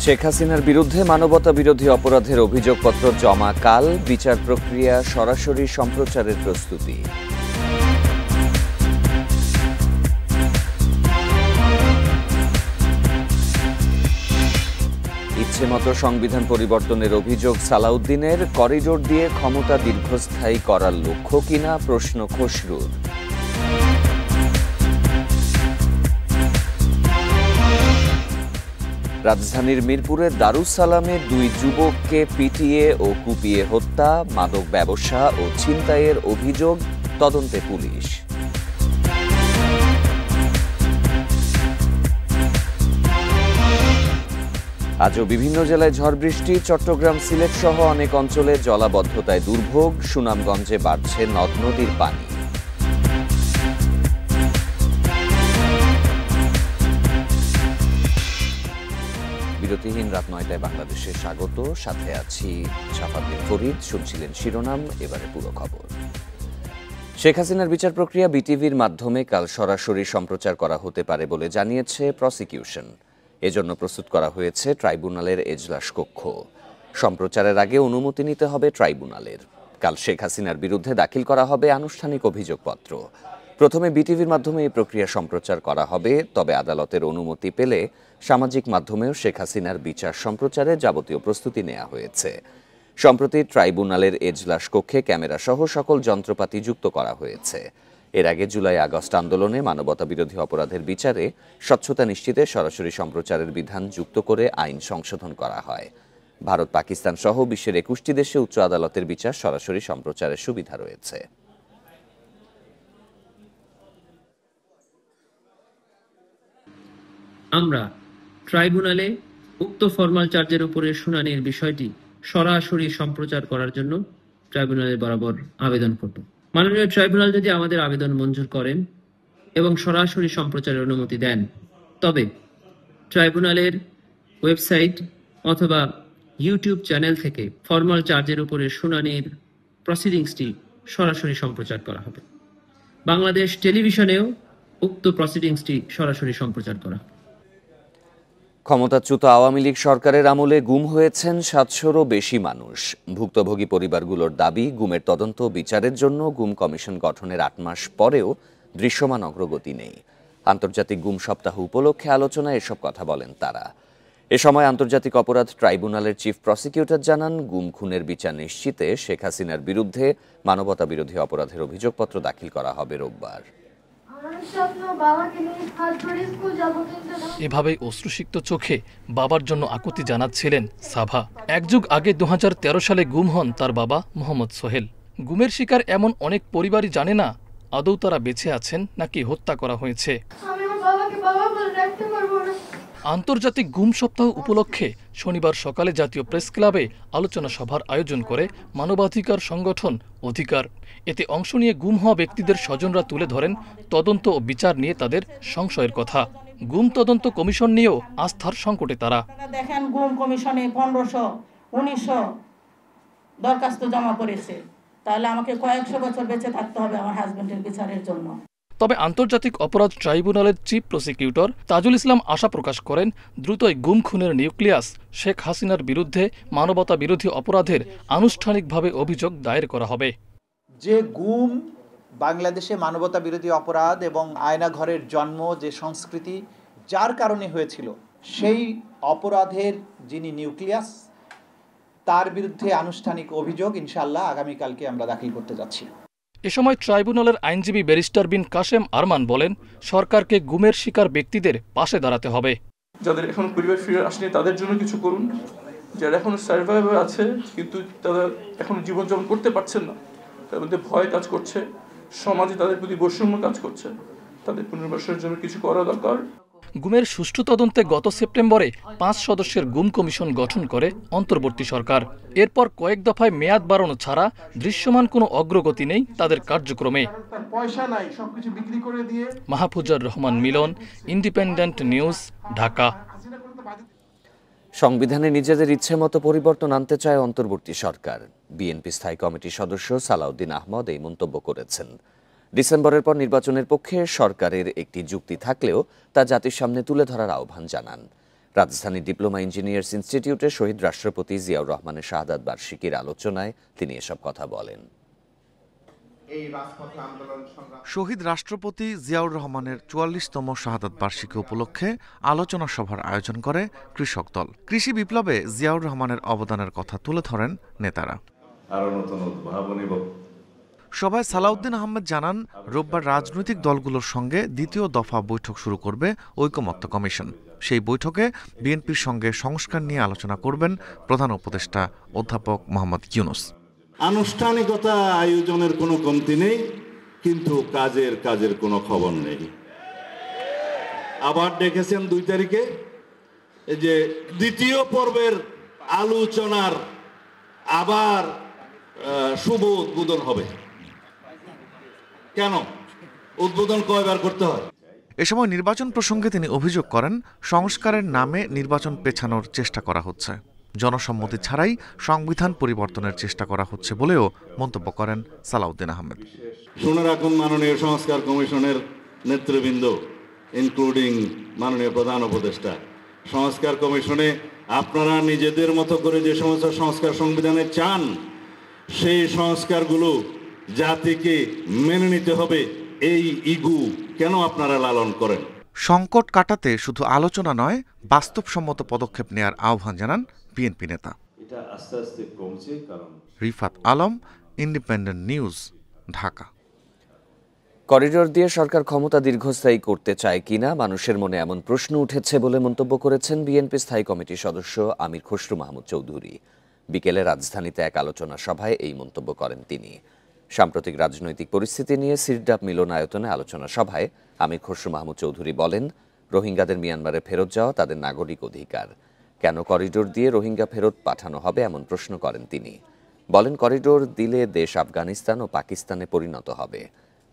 শেখ হাসিনার বিরুদ্ধে মানবতা বিরোধী অপরাধের অভিযোগপত্র জমা কাল, বিচার প্রক্রিয়া সরাসরি সম্প্রচারের প্রস্তুতি। ইচ্ছেমতো সংবিধান পরিবর্তনের অভিযোগ সালাউদ্দিনের, করিডোর দিয়ে ক্ষমতা দীর্ঘস্থায়ী করার লক্ষ্য কিনা প্রশ্ন খসরুর। রাজধানীর মিরপুরের দারুস সালামে দুই যুবককে পিটিয়ে ও কুপিয়ে হত্যা, মাদক ব্যবসা ও ছিনতাইয়ের অভিযোগ, তদন্তে পুলিশ। আজও বিভিন্ন জেলায় ঝড় বৃষ্টি, চট্টগ্রাম সিলেট সহ অনেক অঞ্চলে জলাবদ্ধতায় দুর্ভোগ, সুনামগঞ্জে বাড়ছে নদ নদীর পানি। বিরতিহীন রাত ৯টায় বাংলাদেশে স্বাগত, সাথে আছি শাফাদ্দিন ফরিদ। শুনছিলেন শিরোনাম, এবারে পুরো খবর। শেখ হাসিনার বিচার প্রক্রিয়া বিটিভির মাধ্যমে কাল সরাসরি সম্প্রচার করা হতে পারে বলে জানিয়েছে প্রসিকিউশন। এজন্য প্রস্তুত করা হয়েছে ট্রাইব্যুনালের এজলাস কক্ষ। সম্প্রচারের আগে অনুমতি নিতে হবে ট্রাইব্যুনালের। কাল শেখ হাসিনার বিরুদ্ধে দাখিল করা হবে আনুষ্ঠানিক অভিযোগপত্র। প্রথমে বিটিভির মাধ্যমে এই প্রক্রিয়া সম্প্রচার করা হবে, তবে আদালতের অনুমতি পেলে সামাজিক মাধ্যমেও শেখ হাসিনার বিচার সম্প্রচারে যাবতীয় প্রস্তুতি নেওয়া হয়েছে। সম্প্রতি ট্রাইব্যুনালের এজলাস কক্ষে ক্যামেরা সহ সকল যন্ত্রপাতি যুক্ত করা হয়েছে। এর আগে জুলাই আগস্ট আন্দোলনে মানবতা বিরোধী অপরাধের বিচারে স্বচ্ছতা নিশ্চিতে সরাসরি সম্প্রচারের বিধান যুক্ত করে আইন সংশোধন করা হয়। ভারত, পাকিস্তান সহ বিশ্বের ২১টি দেশে উচ্চ আদালতের বিচার সরাসরি সম্প্রচারের সুবিধা রয়েছে। আমরা ট্রাইব্যুনালে উক্ত ফরমাল চার্জের উপরে শুনানির বিষয়টি সরাসরি সম্প্রচার করার জন্য ট্রাইব্যুনালের বরাবর আবেদন করব। মাননীয় ট্রাইব্যুনাল যদি আমাদের আবেদন মঞ্জুর করেন এবং সরাসরি সম্প্রচারের অনুমতি দেন, তবে ট্রাইব্যুনালের ওয়েবসাইট অথবা ইউটিউব চ্যানেল থেকে ফরমাল চার্জের উপরে শুনানির প্রসিডিংসটি সরাসরি সম্প্রচার করা হবে। বাংলাদেশ টেলিভিশনেও উক্ত প্রসিডিংসটি সরাসরি সম্প্রচার করা হবে। ক্ষমতাচ্যুত আওয়ামী লীগ সরকারের আমলে গুম হয়েছেন ৭০০রও বেশি মানুষ। ভুক্তভোগী পরিবারগুলোর দাবি, গুমের তদন্ত বিচারের জন্য গুম কমিশন গঠনের ৮ মাস পরেও দৃশ্যমান অগ্রগতি নেই। আন্তর্জাতিক গুম সপ্তাহ উপলক্ষে আলোচনায় এসব কথা বলেন তারা। এ সময় আন্তর্জাতিক অপরাধ ট্রাইব্যুনালের চিফ প্রসিকিউটর জানান, গুম খুনের বিচার নিশ্চিতে শেখ হাসিনার বিরুদ্ধে মানবতা বিরোধী অপরাধের অভিযোগপত্র দাখিল করা হবে রোববার। এভাবেই অশ্রুসিক্ত চোখে বাবার জন্য আকুতি জানাচ্ছিলেন সাভা। এক যুগ আগে ২০১৩ সালে গুম হন তার বাবা মোহাম্মদ সোহেল। গুমের শিকার এমন অনেক পরিবারই জানে না আদৌ তারা বেঁচে আছেন নাকি হত্যা করা হয়েছে। আন্তর্জাতিক গুম সপ্তাহ উপলক্ষে শনিবার সকালে জাতীয় প্রেস ক্লাবে আলোচনা সভার আয়োজন করে মানবাধিকার সংগঠন অধিকার। এতে অংশ নিয়ে গুম হওয়া ব্যক্তিদের স্বজনরা তুলে ধরেন তদন্ত ও বিচার নিয়ে তাদের সংশয়ের কথা। গুম তদন্ত কমিশন নিয়েও আস্থার সংকটে তারা। দেখেন, গুম কমিশনে ১৫০০-১৯০০ দরখাস্ত জমা করেছে, তাহলে আমাকে কয়েকশো বছর বেঁচে থাকতে হবে আমার হাজবেন্ডের বিচারের জন্য। তবে আন্তর্জাতিক অপরাধ ট্রাইব্যুনালের চিফ প্রসিকিউটর তাজুল ইসলাম আশা প্রকাশ করেন, দ্রুতই গুম খুনের নিউক্লিয়াস শেখ হাসিনার বিরুদ্ধে মানবতা বিরোধী অপরাধের আনুষ্ঠানিকভাবে অভিযোগ দায়ের করা হবে। যে গুম বাংলাদেশে মানবতা বিরোধী অপরাধ এবং আয়নাঘরের জন্ম, যে সংস্কৃতি যার কারণে হয়েছিল, সেই অপরাধের যিনি নিউক্লিয়াস, তার বিরুদ্ধে আনুষ্ঠানিক অভিযোগ ইনশাআল্লাহ আগামীকালকে আমরা দাখিল করতে যাচ্ছি। এ সময় ট্রাইব্যুনালের আইনজীবী ব্যারিস্টার বিন কাশেম আরমান বলেন, সরকারকে গুমের শিকার ব্যক্তিদের পাশে দাঁড়াতে হবে। যাদের এখন পরিবার ফিরে আসেনি তাদের জন্য কিছু করুন, যারা এখন সার্ভাইভার আছে কিন্তু তারা এখন জীবনযাপন করতে পারছেন না, তার মধ্যে ভয় কাজ করছে, সমাজে তাদের প্রতি বৈষম্য কাজ করছে, তাদের পুনর্বাসনের জন্য কিছু করা দরকার। গুমের সুষ্ঠু তদন্তে গত সেপ্টেম্বরে ৫ সদস্যের গুম কমিশন গঠন করে অন্তর্বর্তী সরকার। এরপর কয়েক দফায় মেয়াদ বাড়ানো ছাড়া দৃশ্যমান কোনো অগ্রগতি নেই তাদের কার্যক্রমে। মাহফুজার রহমান মিলন, ইন্ডিপেন্ডেন্ট নিউজ, ঢাকা। সংবিধানে নিজেদের ইচ্ছে মতো পরিবর্তন আনতে চায় অন্তর্বর্তী সরকার। বিএনপি স্থায়ী কমিটির সদস্য সালাউদ্দিন আহমদ এই মন্তব্য করেছেন। ডিসেম্বরের পর নির্বাচনের পক্ষে সরকারের একটি যুক্তি থাকলেও তা জাতির সামনে তুলে ধরার আহ্বান জানান। রাজধানী ডিপ্লোমা ইঞ্জিনিয়ার্স ইনস্টিটিউটে শহীদ রাষ্ট্রপতি জিয়াউর রহমানের শাহাদাত বার্ষিকীর আলোচনায় তিনি এসব কথা বলেন। শহীদ রাষ্ট্রপতি জিয়াউর রহমানের ৪৪তম শাহাদাত বার্ষিকী উপলক্ষে আলোচনা সভার আয়োজন করে কৃষক দল। কৃষি বিপ্লবে জিয়াউর রহমানের অবদানের কথা তুলে ধরেন নেতারা। সভায় সালাউদ্দিন আহমেদ জানান, রোববার রাজনৈতিক দলগুলোর সঙ্গে দ্বিতীয় দফা বৈঠক শুরু করবে ঐকমত্য কমিশন। সেই বৈঠকে বিএনপির সঙ্গে সংস্কার নিয়ে আলোচনা করবেন প্রধান উপদেষ্টা অধ্যাপক মোহাম্মদ ইউনূস। আনুষ্ঠানিকতা আয়োজনের কোনো কমতি নেই, কিন্তু কাজের কোনো খবর নেই। আবার ডেকেছেন ২ তারিখে, এই যে দ্বিতীয় পর্বের আলোচনার আবার শুভ উদ্বোধন হবে। কেন উদ্বোধন কয়বার করতে হয়? এ সময় নির্বাচন প্রসঙ্গে তিনি অভিযোগ করেন, সংস্কারের নামে নির্বাচন পেছানোর চেষ্টা করা হচ্ছে। জনসম্মতি ছাড়াই সংবিধান পরিবর্তনের চেষ্টা করা হচ্ছে বলেও মন্তব্য করেন সালাউদ্দিন আহমেদ। শুনে রাখুন মাননীয় সংস্কার কমিশনের নেতৃবৃন্দ, ইনক্লুডিং মাননীয় প্রধান উপদেষ্টা, সংস্কার কমিশনে আপনারা নিজেদের মতো করে যে সমস্ত সংস্কার সংবিধানে চান, সেই সংস্কারগুলো জাতিকে মেনে নিতে হবে। এই ইগু কেন আপনারা লালন করেন? সংকট কাটাতে শুধু আলোচনা নয়, বাস্তবসম্মত পদক্ষেপ নেয়ার আহ্বান জানান বিএনপি নেতা। এটা আস্তে আস্তে কমছে। কারণ Rifat Alam, independent news, Dhaka. Corridor দিয়ে সরকার ক্ষমতা দীর্ঘস্থায়ী করতে চায় কিনা মানুষের মনে এমন প্রশ্ন উঠেছে বলে মন্তব্য করেছেন বিএনপি স্থায়ী কমিটির সদস্য আমির খসরু মাহমুদ চৌধুরী। বিকেলে রাজধানীতে এক আলোচনা সভায় এই মন্তব্য করেন তিনি। সাম্প্রতিক রাজনৈতিক পরিস্থিতি নিয়ে সিরডাপ মিলনায়তনে আলোচনা সভায় আমির খসরু মাহমুদ চৌধুরী বলেন, রোহিঙ্গাদের মিয়ানমারে ফেরত যাওয়া তাদের নাগরিক অধিকার। কেন করিডোর দিয়ে রোহিঙ্গা ফেরত পাঠানো হবে এমন প্রশ্ন করেন তিনি। বলেন, করিডোর দিলে দেশ আফগানিস্তান ও পাকিস্তানে পরিণত হবে।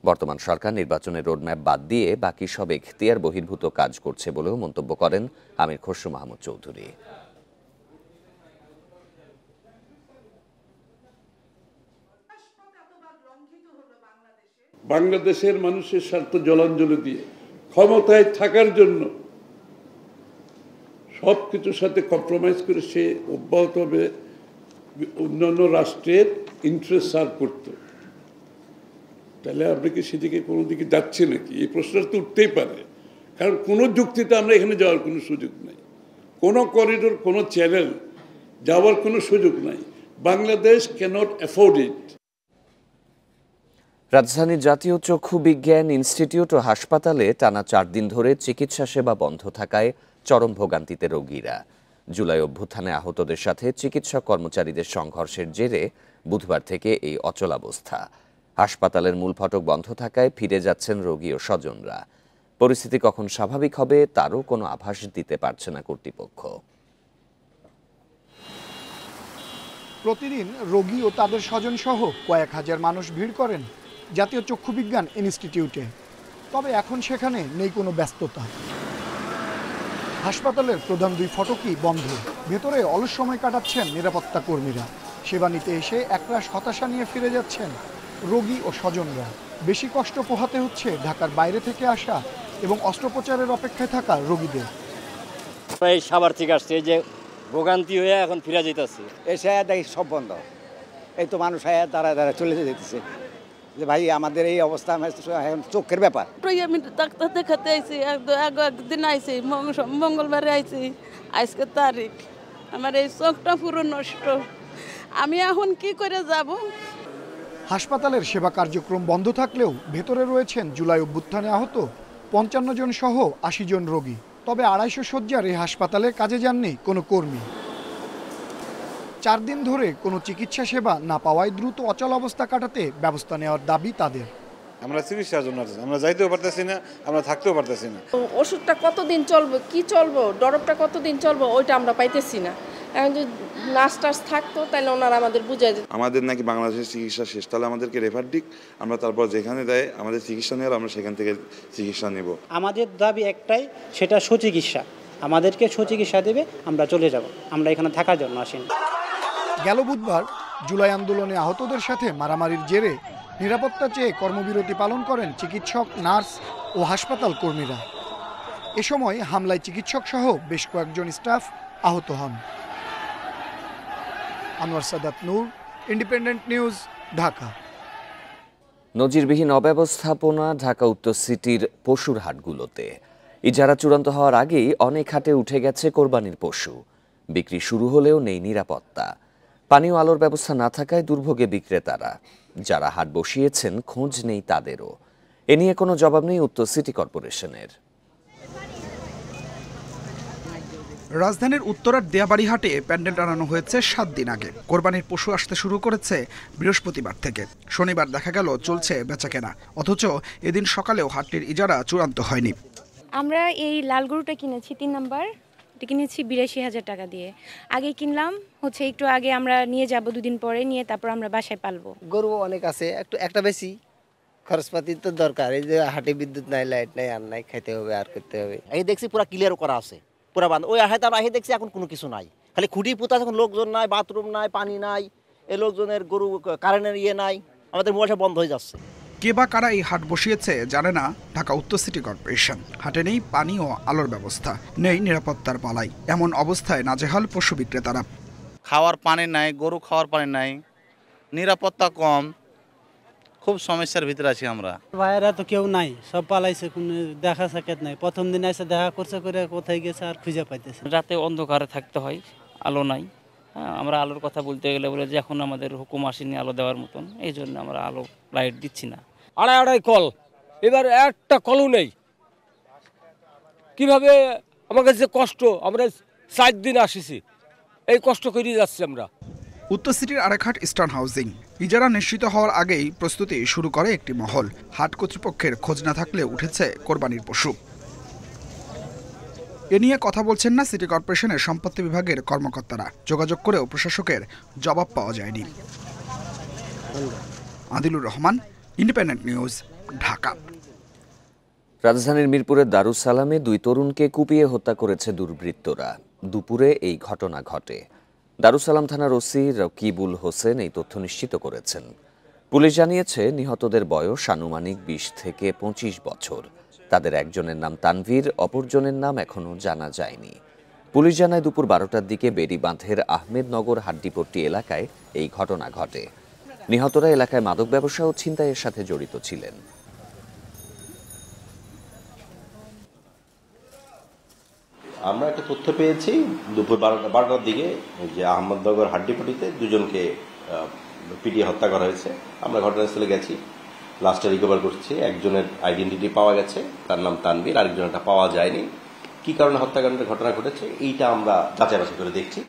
বর্তমান সরকার নির্বাচনের রোডম্যাপ বাদ দিয়ে বাকি সব এখতিয়ার বহির্ভূত কাজ করছে বলেও মন্তব্য করেন আমির খসরু মাহমুদ চৌধুরী। বাংলাদেশের মানুষের স্বার্থ জলাঞ্জলি দিয়ে ক্ষমতায় থাকার জন্য সবকিছুর সাথে কম্প্রোমাইজ করে সে অব্যাহতভাবে অন্যান্য রাষ্ট্রের ইন্টারেস্ট সার্ভ করত। তাহলে আপনি কি সেদিকে কোনো দিকে যাচ্ছে নাকি? এই প্রশ্নটা তো উঠতেই পারে, কারণ কোনো যুক্তিতে আমরা এখানে যাওয়ার কোনো সুযোগ নাই, কোনো করিডোর, কোনো চ্যানেল যাওয়ার কোনো সুযোগ নাই। Bangladesh cannot afford it. রাজধানীর জাতীয় চক্ষু বিজ্ঞান ইনস্টিটিউট ও হাসপাতালে টানা 4 দিন ধরে চিকিৎসা সেবা বন্ধ থাকায় চরম ভোগান্তিতে রোগীরা। জুলাই অভ্যুত্থানে আহতদের সাথে চিকিৎসক কর্মচারীদের সংঘর্ষের জেরে বুধবার থেকে এই অচলাবস্থা। হাসপাতালের মূল ফটক বন্ধ থাকায় ফিরে যাচ্ছেন রোগী ও স্বজনরা। পরিস্থিতি কখন স্বাভাবিক হবে তারও কোনো আভাস দিতে পারছে না কর্তৃপক্ষ। প্রতিদিন রোগী ও তাদের স্বজন সহ কয়েক হাজার মানুষ ভিড় করেন জাতীয় চক্ষু বিজ্ঞান ইনস্টিটিউটে। তবে এখন সেখানে নেই কোনো ব্যস্ততা। হাসপাতালের প্রধান 2 ফটকই বন্ধ। ভেতরে অলস সময় কাটাচ্ছেন নিরাপত্তা কর্মীরা। সেবা নিতে এসে একরাশ হতাশা নিয়ে ফিরে যাচ্ছেন রোগী ও স্বজনরা। বেশি কষ্ট পোহাতে হচ্ছে ঢাকার বাইরে থেকে আসা এবং অস্ত্রোপচারের অপেক্ষায় থাকা রোগীদের। এই সাভার থেকে আসছে, এই যে ভোগান্তি হয়ে এখন ফিরে যেতেছে, এসে দেখি সব বন্ধ। এই তো মানুষ দাঁড়ায় চলে যেতেছে যে ভাই আমাদের এই অবস্থা, এখন চোখের ব্যাপার। আমি ডাক্তার দেখাতে আইছি, একদিন আইছি, মঙ্গলবারে আইছি, আজকে তারিখ। আমার এই চোখটা পুরো নষ্ট, আমি এখন কি করে যাব? হাসপাতালের সেবা কার্যক্রম বন্ধ থাকলেও ভেতরে রয়েছেন জুলাই অভ্যুত্থানে আহত 55 জন সহ 80 জন রোগী। তবে 250 শয্যার এই হাসপাতালে কাজে যাননি কোনো কর্মী। 4 দিন ধরে কোনো চিকিৎসা সেবা না পাওয়ায় দ্রুত অচল অবস্থা কাটাতে ব্যবস্থা নেওয়ার দাবি তাদের। আমরা চিকিৎসার জন্য আমরা যাইতেও পারতেছি না, আমরা থাকতেও পারতেছি না। ওষুধটা কতদিন চলবে, কি চলবো, ডরবটা কতদিন চলবো, ওইটা আমরা পাইতেছি না। এখন যদি নার্স টার্স থাকতো তাহলে ওনারা আমাদের বুঝাই দিত। আমাদের নাকি বাংলাদেশের চিকিৎসা শেষ, তাহলে আমাদেরকে রেফার দিক, আমরা তারপর যেখানে দেয় আমাদের চিকিৎসা নেওয়ার আমরা সেখান থেকে চিকিৎসা নেব। আমাদের দাবি একটাই, সেটা সুচিকিৎসা। আমাদেরকে সুচিকিৎসা দেবে, আমরা চলে যাব, আমরা এখানে থাকার জন্য আসিনি। গেল বুধবার জুলাই আন্দোলনে আহতদের সাথে মারামারির জেরে নিরাপত্তা চেয়ে কর্মবিরতি পালন করেন চিকিৎসক, নার্স ও হাসপাতাল কর্মীরা। এ সময় হামলায় চিকিৎসক সহ বেশ কয়েকজন স্টাফ আহত হন। আনোয়ার সাদাত নূর, ইন্ডিপেন্ডেন্ট নিউজ, ঢাকা। নজিরবিহীন অব্যবস্থাপনা ঢাকা উত্তর সিটির পশুর হাটগুলোতে। ইজারা চূড়ান্ত হওয়ার আগেই অনেক হাটে উঠে গেছে কোরবানির পশু। বিক্রি শুরু হলেও নেই নিরাপত্তা। পানি ও আলোর ব্যবস্থা না থাকায় দুর্ভোগে বিক্রেতারা। যারা হাট বসিয়েছেন খোঁজ নেই তাদেরও। এ নিয়ে কোনো জবাব নেই উত্তর সিটি কর্পোরেশনের। রাজধানীর উত্তরার দেয়াবাড়ি হাটে প্যান্ডেল টানানো হয়েছে 7 দিন আগে। কোরবানির পশু আসতে শুরু করেছে বৃহস্পতিবার থেকে। শনিবার দেখা গেল চলছে বেচাকেনা, অথচ এদিন সকালেও হাটটির ইজারা চূড়ান্ত হয়নি। আমরা এই লাল গরুটা কিনেছি 3 নাম্বার, এটা কিনেছি 82,000 টাকা দিয়ে। আগে কিনলাম হচ্ছে একটু আগে, আমরা নিয়ে যাব 2 দিন পরে, নিয়ে তারপর আমরা বাসায় পালবো। গরু অনেক আছে, একটা বেশি খরচপাতি তো দরকার। এই যে হাটে বিদ্যুৎ নাই, লাইট নাই, আর নাই, খাইতে হবে আর করতে হবে। এই দেখছি পুরো ক্লিয়ার করা আছে, পুরো বান্ধ। ওই হাতে আমরা দেখছি এখন কোনো কিছু নাই, খালি খুঁটি পুঁতা, এখন লোকজন নাই, বাথরুম নাই, পানি নাই, এই লোকজনের গরু কারেন্টের নাই, আমাদের মোবাইল বন্ধ হয়ে যাচ্ছে। কে বা কারা এই হাট বসিয়েছে জানে না ঢাকা উত্তর সিটি কর্পোরেশন। হাটে নেই পানি ও আলোর ব্যবস্থা, নেই নিরাপত্তার পালাই। এমন অবস্থায় নাজেহাল পশু বিক্রেতারা। খাওয়ার পানি নাই, গরু খাওয়ার পানি নাই, নিরাপত্তা কম, খুব সমস্যার ভিতরে আছি আমরা। ভাইয়েরা তো কেউ নাই, সব পালাইছে, কোনো দেখা সাক্ষাৎ নাই। প্রথম দিন এসে দেখা করছে, করে কোথায় গেছে আর খুঁজে পাইতেছে। রাতে অন্ধকারে থাকতে হয়, আলো নাই। হ্যাঁ, আমরা আলোর কথা বলতে গেলে বলে যে এখন আমাদের হুকুম আসেনি আলো দেওয়ার মতন, এই জন্য আমরা আলো লাইট দিচ্ছি না। আড়াই কল, এবার একটা কলও নেই। কিভাবে আমার কাছে কষ্ট, আমরা 4 দিন আসিছি, এই কষ্ট করে যাচ্ছি আমরা। উত্তর সিটির আরেক হাট ইস্টার্ন হাউজিং। ইজারা নিশ্চিত হওয়ার আগেই প্রস্তুতি শুরু করে একটি মহল। হাট কর্তৃপক্ষের খোঁজ না থাকলে উঠেছে কোরবানির পশু। এ নিয়ে কথা বলছেন না সিটি কর্পোরেশনের সম্পত্তি বিভাগের কর্মকর্তারা। যোগাযোগ করেও প্রশাসকের জবাব পাওয়া যায়নি। Adilur Rahman, independent news, Dhaka. রাজধানীর মিরপুরের দারুস সালামে 2 তরুণকে কুপিয়ে হত্যা করেছে দুর্বৃত্তরা। দুপুরে এই ঘটনা ঘটে। দারুস সালাম থানার ওসি রকিবুল হোসেন এই তথ্য নিশ্চিত করেছেন। পুলিশ জানিয়েছে নিহতদের বয়স আনুমানিক 20 থেকে 25 বছর। তাদের একজনের নাম তানভীর, অপরজনের নাম এখনও জানা যায়নি। পুলিশ জানায় দুপুর 12টার দিকে বেড়িবাঁধের আহমেদনগর হাড্ডিপট্টি এলাকায় এই ঘটনা ঘটে। নিহতরা এলাকায় মাদক ব্যবসা ও ছিনতাইয়ের সাথে জড়িত ছিলেন। আমরা একটা তথ্য পেয়েছি দুপুর 12টার দিকে যে আহমদনগর হাড্ডিপট্টিতে 2 জনকে পিটিয়ে হত্যা করা হয়েছে। আমরা ঘটনাস্থলে গেছি, লাস্টে রিকভার করছি। একজনের আইডেন্টিটি পাওয়া গেছে, তার নাম তানভীর, আরেকজনটা পাওয়া যায়নি। কি কারণে হত্যাকাণ্ডের ঘটনা ঘটেছে এইটা আমরা যাচাই বাছাই করে দেখছি।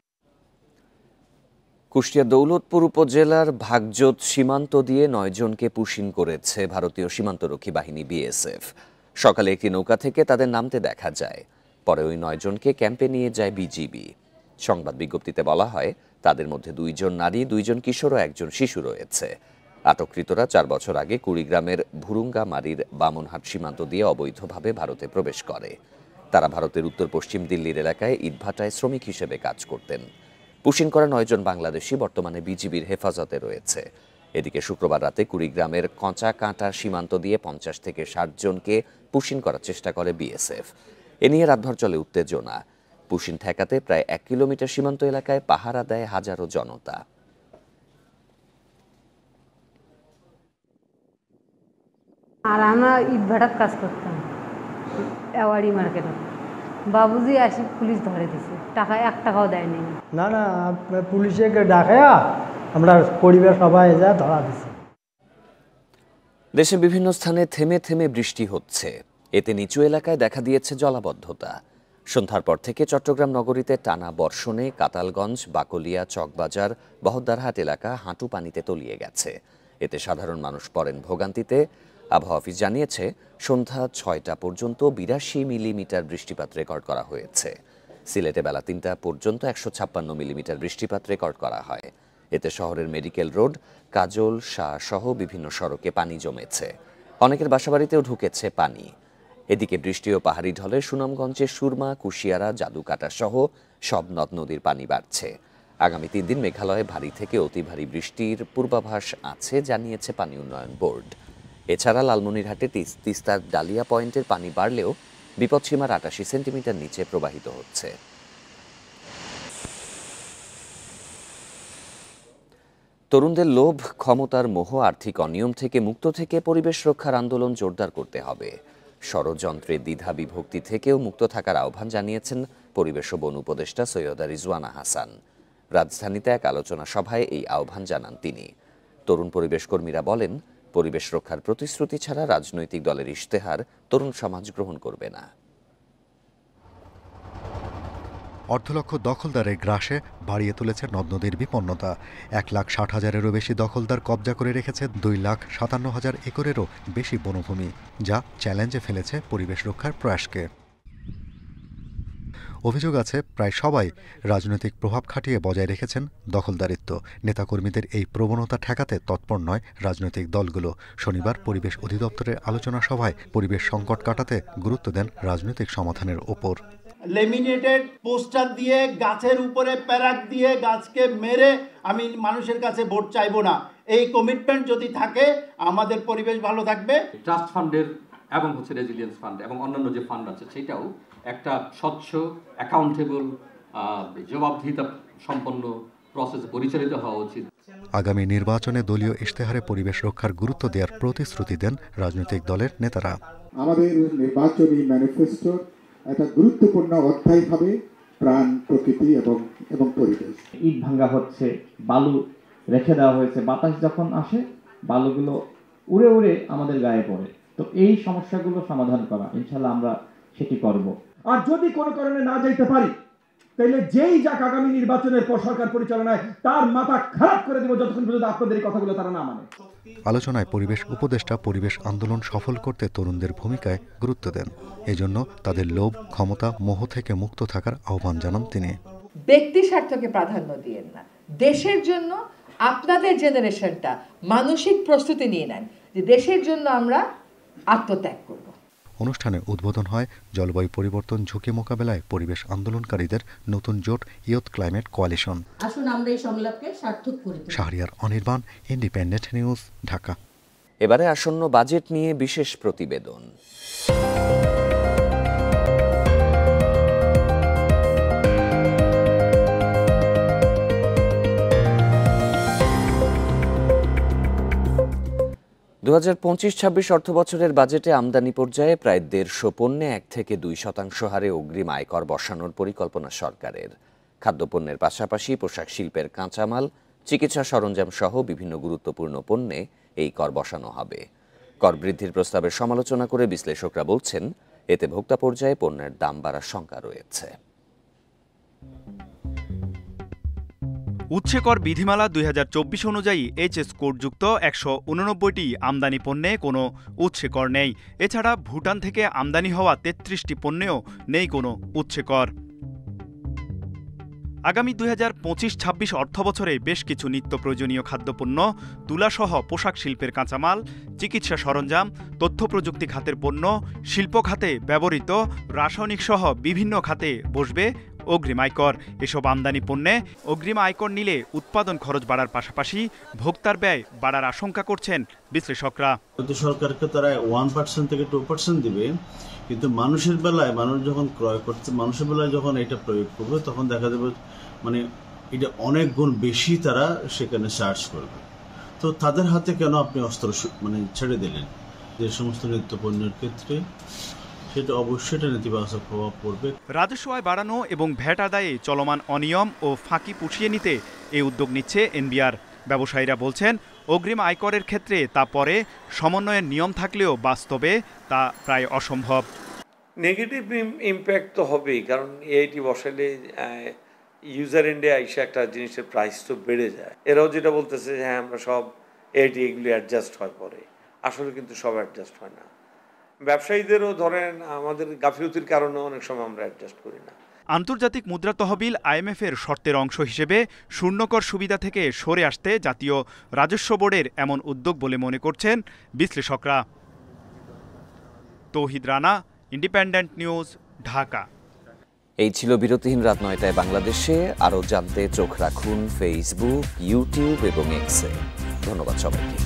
কুষ্টিয়া দৌলতপুর উপজেলার ভাগজোত সীমান্ত দিয়ে 9 জনকে পুশিন করেছে ভারতীয় সীমান্তরক্ষী বাহিনী বিএসএফ। সকালে একটি নৌকা থেকে তাদের নামতে দেখা যায়। পরে ওই 9 জনকে ক্যাম্পে নিয়ে যায় বিজিবি। সংবাদ বিজ্ঞপ্তিতে বলা হয় তাদের মধ্যে 2 জন নারী, 2 জন কিশোর ও 1 জন শিশু রয়েছে। আটককৃতরা 4 বছর আগে কুড়িগ্রামের ভুরুঙ্গামারির বামনহাট সীমান্ত দিয়ে অবৈধভাবে ভারতে প্রবেশ করে। তারা ভারতের উত্তর পশ্চিম দিল্লির এলাকায় ইটভাটায় শ্রমিক হিসেবে কাজ করতেন। পুশিন করা 9 জন বাংলাদেশি বর্তমানে বিজিবির হেফাজতে রয়েছে। এদিকে শুক্রবার রাতে কুড়িগ্রামের কঁচাকাঁটা সীমান্ত দিয়ে 50 থেকে 60 জনকে পুশিন করার চেষ্টা করে বিএসএফ। এ নিয়ে রাতভর চলে উত্তেজনা। পুশিন ঠেকাতে প্রায় 1 কিলোমিটার সীমান্ত এলাকায় পাহারা দেয় হাজারো জনতা। আর আমরা ইটভাটার কাজ করতাম এওয়ারি মার্কেটে। বাবুজি আসি পুলিশ ধরে দিছে, টাকা 1 টাকাও দেয়নি। না না, পুলিশে ডাকায়া আমরা পরিবার সবাই যা ধরা দিছি। দেশে বিভিন্ন স্থানে থেমে থেমে বৃষ্টি হচ্ছে। এতে নিচু এলাকায় দেখা দিয়েছে জলাবদ্ধতা। সন্ধ্যার পর থেকে চট্টগ্রাম নগরীতে টানা বর্ষণে কাতালগঞ্জ, বাকলিয়া, চকবাজার, বহদ্দারহাট এলাকা হাঁটু পানিতে তলিয়ে গেছে। এতে সাধারণ মানুষ পড়েন ভোগান্তিতে। আবহাওয়া অফিস জানিয়েছে সন্ধ্যা 6টা পর্যন্ত 82 মিলিমিটার বৃষ্টিপাত রেকর্ড করা হয়েছে। সিলেটে বেলা 3টা পর্যন্ত 156 মিলিমিটার বৃষ্টিপাত রেকর্ড করা হয়। এতে শহরের মেডিকেল রোড, কাজল, শাহ সহ বিভিন্ন সড়কে পানি জমেছে। অনেকের বাসাবাড়িতেও ঢুকেছে পানি। এদিকে বৃষ্টি ও পাহাড়ি ঢলে সুনামগঞ্জের সুরমা, কুশিয়ারা, জাদুকাটা সহ সব নদ নদীর পানি বাড়ছে। আগামী 3 দিন মেঘালয়ে ভারী থেকে অতি ভারী বৃষ্টির পূর্বাভাস আছে জানিয়েছে পানি উন্নয়ন বোর্ড। এছাড়া লালমনিরহাটে তিস্তার ডালিয়া পয়েন্টের পানি বাড়লেও বিপদসীমার ৮৮ সেন্টিমিটার নিচে প্রবাহিত হচ্ছে। তরুণদের লোভ, ক্ষমতার মোহ, আর্থিক অনিয়ম থেকে মুক্ত থেকে পরিবেশ রক্ষার আন্দোলন জোরদার করতে হবে। ষড়যন্ত্রের দ্বিধা বিভক্তি থেকেও মুক্ত থাকার আহ্বান জানিয়েছেন পরিবেশ ও বন উপদেষ্টা সৈয়দা রিজওয়ানা হাসান। রাজধানীতে এক আলোচনা সভায় এই আহ্বান জানান তিনি। তরুণ পরিবেশ কর্মীরা বলেন, পরিবেশ রক্ষার প্রতিশ্রুতি ছাড়া রাজনৈতিক দলের ইশতেহার তরুণ সমাজ গ্রহণ করবে না। অর্ধলক্ষ দখলদারের গ্রাসে বাড়িয়ে তুলেছে নদ নদীর বিপন্নতা। 1,60,000-এরও বেশি দখলদার কবজা করে রেখেছে 2,57,000 একরেরও বেশি বনভূমি, যা চ্যালেঞ্জে ফেলেছে পরিবেশ রক্ষার প্রয়াসকে। অভিযোগ আছে প্রায় সবাই রাজনৈতিক প্রভাব খাটিয়ে বজায় রেখেছেন দখলদারিত্ব। নেতাকর্মীদের এই প্রবণতা ঠেকাতে তৎপর নয় রাজনৈতিক দলগুলো। শনিবার পরিবেশ অধিদপ্তরের আলোচনা সভায় পরিবেশ সংকট কাটাতে গুরুত্ব দেন রাজনৈতিক সমাধানের ওপর। লেমিনেটেড পোস্টার দিয়ে গাছের উপরে প্যারাক দিয়ে গাছকে মেরে আমি মানুষের কাছে ভোট চাইবো না, এই কমিটমেন্ট যদি থাকে আমাদের পরিবেশ ভালো থাকবে। ট্রাস্ট ফান্ডের এবং রেজিলিয়েন্স ফান্ড এবং অন্যান্য যে ফান্ড আছে সেটাও একটা স্বচ্ছ, অ্যাকাউন্টেবল, জবাবদিহিতা সম্পন্ন প্রসেস পরিচালিত হওয়া উচিত। আগামী নির্বাচনে দলীয় ইশতেহারে পরিবেশ রক্ষার গুরুত্ব দেওয়ার প্রতিশ্রুতি দেন রাজনৈতিক দলের নেতারা। আমাদের নির্বাচনী ম্যানিফেস্টোর একটা গুরুত্বপূর্ণ অধ্যায় হবে প্রাণ, প্রকৃতি এবং পরিবেশ। ইট ভাঙ্গা হচ্ছে, বালু রেখে দেওয়া হয়েছে, বাতাস যখন আসে বালুগুলো উড়ে উড়ে আমাদের গায়ে পড়ে। তো এই সমস্যাগুলো সমাধান করা, ইনশাল্লাহ আমরা সেটি করব। আর যদি কোনো কারণে না যাইতে পারি তাহলে যেই যাক আগামী নির্বাচনের পর সরকার পরিচালনায় তার মাথা খারাপ করে দেব, যতক্ষণ পর্যন্ত আপনাদের এই কথাগুলো তারা না মানে। আলোচনায় পরিবেশ উপদেষ্টা পরিবেশ আন্দোলন সফল করতে তরুণদের ভূমিকায় গুরুত্ব দেন। এজন্য তাদের লোভ, ক্ষমতা, মোহ থেকে মুক্ত থাকার আহ্বান জানান তিনি। ব্যক্তি স্বার্থকে প্রাধান্য দিয়েন না, দেশের জন্য আপনাদের জেনারেশনটা মানসিক প্রস্তুতি নিয়ে নেন যে দেশের জন্য আমরা আত্মত্যাগ করব। অনুষ্ঠানে উদ্বোধন হয় জলবায়ু পরিবর্তন ঝুঁকি মোকাবেলায় পরিবেশ আন্দোলনকারীদের নতুন জোট ইয়ুথ ক্লাইমেট কোয়ালিশন। আসুন আমরা এই সংলাপকে সার্থক করি। Shahriar Anirban, independent news, Dhaka. এবারে আসন্ন বাজেট নিয়ে বিশেষ প্রতিবেদন। 2025-26 অর্থবছরের বাজেটে আমদানি পর্যায়ে প্রায় 150 পণ্যে 1 থেকে 2% হারে অগ্রিম আয়কর বসানোর পরিকল্পনা সরকারের। খাদ্যপণ্যের পাশাপাশি পোশাক শিল্পের কাঁচামাল, চিকিৎসা সরঞ্জাম সহ বিভিন্ন গুরুত্বপূর্ণ পণ্যে এই কর বসানো হবে। কর বৃদ্ধির প্রস্তাবের সমালোচনা করে বিশ্লেষকরা বলছেন, এতে ভোক্তা পর্যায়ে পণ্যের দাম বাড়ার শঙ্কা রয়েছে। উচ্ছে কর বিধিমালা 2024 অনুযায়ী এইচএস কোডযুক্ত 189টি আমদানি পণ্যে কোনো উচ্ছে কর নেই। এছাড়া ভুটান থেকে আমদানি হওয়া 33টি পণ্যেও নেই কোনো উচ্ছে কর। আগামী 2025-26 অর্থবছরে বেশ কিছু নিত্য প্রয়োজনীয় খাদ্যপণ্য, তুলাসহ পোশাক শিল্পের কাঁচামাল, চিকিৎসা সরঞ্জাম, তথ্য প্রযুক্তি খাতের পণ্য, শিল্প খাতে ব্যবহৃত রাসায়নিক সহ বিভিন্ন খাতে বসবে অগ্রিম আয়কর। এসব আমদানি পণ্যে অগ্রিম আয়কর নিলে উৎপাদন খরচ বাড়ার পাশাপাশি ভোক্তার ব্যয় বাড়ার আশঙ্কা করছেন বিশ্লেষকরা। সরকারকে তারা 1% থেকে 2% দিবে, কিন্তু মানুষের বেলায় মানুষ যখন ক্রয় করছে, মানুষের বেলায় যখন এটা প্রয়োগ করবে তখন দেখা যাবে মানে এটা অনেক গুণ বেশি তারা সেখানে চার্জ করবে। তো তাদের হাতে কেন আপনি অস্ত্র ছেড়ে দিলেন? যে সমস্ত নিত্য পণ্যের ক্ষেত্রে সেটা অবশ্যই এটা নেতিবাচক প্রভাব পড়বে। রাজস্ব আয় বাড়ানো এবং ভ্যাট আদায়ে চলমান অনিয়ম ও ফাঁকি পুষিয়ে নিতে এই উদ্যোগ নিচ্ছে এনবিআর। ব্যবসায়ীরা বলছেন, অগ্রিম আয়করের ক্ষেত্রে তা পরে সমন্বয়ের নিয়ম থাকলেও বাস্তবে তা প্রায় অসম্ভব। নেগেটিভ ইম্প্যাক্ট তো হবেই, কারণ এইটি বসালে ইউজার এন্ডে আইসা একটা জিনিসের প্রাইস তো বেড়ে যায়। এরাও যেটা বলতেছে যে হ্যাঁ আমরা সব এগুলি অ্যাডজাস্ট হয় পরে, আসলে কিন্তু সব অ্যাডজাস্ট হয় না। ব্যবসায়ীদেরও ধরেন আমাদের গাফিলতির কারণে অনেক সময় আমরা অ্যাডজাস্ট করি না। আন্তর্জাতিক মুদ্রা তহবিল IMF-এর শর্তের অংশ হিসেবে শূন্যকর সুবিধা থেকে সরে আসতে জাতীয় রাজস্ব বোর্ডের এমন উদ্যোগ বলে মনে করছেন বিশ্লেষকরা। তৌহিদ রানা, ইন্ডিপেন্ডেন্ট নিউজ, ঢাকা। এই ছিল বিরতিহীন রাত 9টায় বাংলাদেশে। আরও জানতে চোখ রাখুন ফেসবুক, ইউটিউব এবং এক্সে। ধন্যবাদ সবাইকে।